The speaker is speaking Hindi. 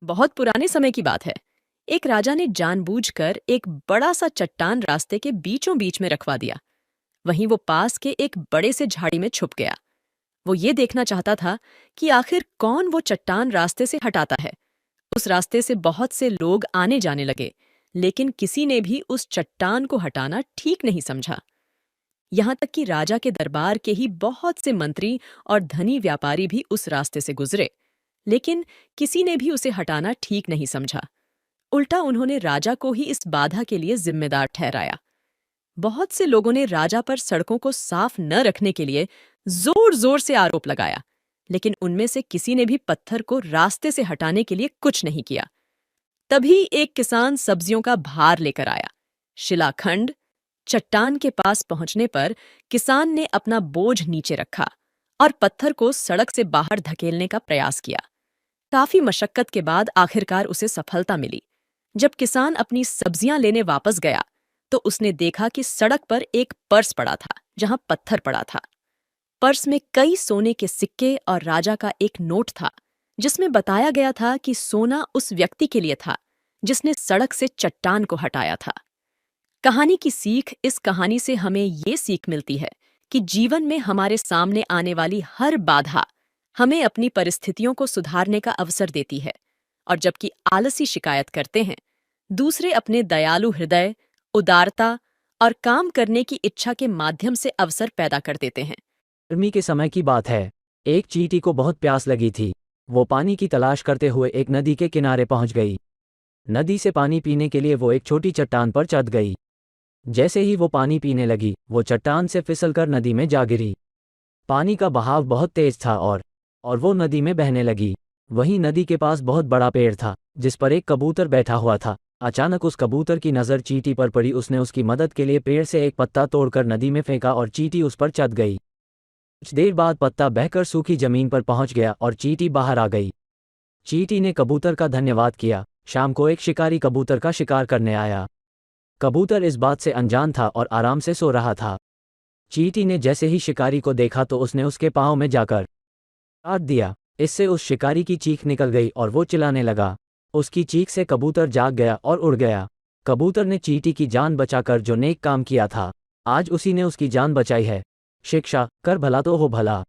बहुत पुराने समय की बात है। एक राजा ने जानबूझकर एक बड़ा सा चट्टान रास्ते के बीचों बीच में रखवा दिया। वहीं वो पास के एक बड़े से झाड़ी में छुप गया। वो ये देखना चाहता था कि आखिर कौन वो चट्टान रास्ते से हटाता है। उस रास्ते से बहुत से लोग आने जाने लगे, लेकिन किसी ने भी उस चट्टान को हटाना ठीक नहीं समझा। यहाँ तक कि राजा के दरबार के ही बहुत से मंत्री और धनी व्यापारी भी उस रास्ते से गुजरे, लेकिन किसी ने भी उसे हटाना ठीक नहीं समझा। उल्टा उन्होंने राजा को ही इस बाधा के लिए जिम्मेदार ठहराया। बहुत से लोगों ने राजा पर सड़कों को साफ न रखने के लिए जोर जोर से आरोप लगाया, लेकिन उनमें से किसी ने भी पत्थर को रास्ते से हटाने के लिए कुछ नहीं किया। तभी एक किसान सब्जियों का भार लेकर आया। शिलाखंड चट्टान के पास पहुंचने पर किसान ने अपना बोझ नीचे रखा और पत्थर को सड़क से बाहर धकेलने का प्रयास किया। काफी मशक्कत के बाद आखिरकार उसे सफलता मिली। जब किसान अपनी सब्जियां लेने वापस गया, तो उसने देखा कि सड़क पर एक पर्स पड़ा था, जहां पत्थर पड़ा था। पर्स में कई सोने के सिक्के और राजा का एक नोट था, जिसमें बताया गया था कि सोना उस व्यक्ति के लिए था जिसने सड़क से चट्टान को हटाया था। कहानी की सीख इस कहानी से हमें ये सीख मिलती है कि जीवन में हमारे सामने आने वाली हर बाधा हमें अपनी परिस्थितियों को सुधारने का अवसर देती है, और जबकि आलसी शिकायत करते हैं, दूसरे अपने दयालु हृदय, उदारता और काम करने की इच्छा के माध्यम से अवसर पैदा कर देते हैं। गर्मी के समय की बात है। एक चींटी को बहुत प्यास लगी थी। वो पानी की तलाश करते हुए एक नदी के किनारे पहुंच गई। नदी से पानी पीने के लिए वो एक छोटी चट्टान पर चढ़ गई। जैसे ही वो पानी पीने लगी, वो चट्टान से फिसलकर नदी में जा गिरी। पानी का बहाव बहुत तेज था और वो नदी में बहने लगी। वहीं नदी के पास बहुत बड़ा पेड़ था, जिस पर एक कबूतर बैठा हुआ था। अचानक उस कबूतर की नज़र चींटी पर पड़ी। उसने उसकी मदद के लिए पेड़ से एक पत्ता तोड़कर नदी में फेंका और चींटी उस पर चढ़ गई। कुछ देर बाद पत्ता बहकर सूखी जमीन पर पहुंच गया और चींटी बाहर आ गई। चींटी ने कबूतर का धन्यवाद किया। शाम को एक शिकारी कबूतर का शिकार करने आया। कबूतर इस बात से अनजान था और आराम से सो रहा था। चींटी ने जैसे ही शिकारी को देखा तो उसने उसके पाँव में जाकर काट दिया। इससे उस शिकारी की चीख निकल गई और वो चिल्लाने लगा। उसकी चीख से कबूतर जाग गया और उड़ गया। कबूतर ने चींटी की जान बचाकर जो नेक काम किया था, आज उसी ने उसकी जान बचाई है। शिक्षा, कर भला तो हो भला।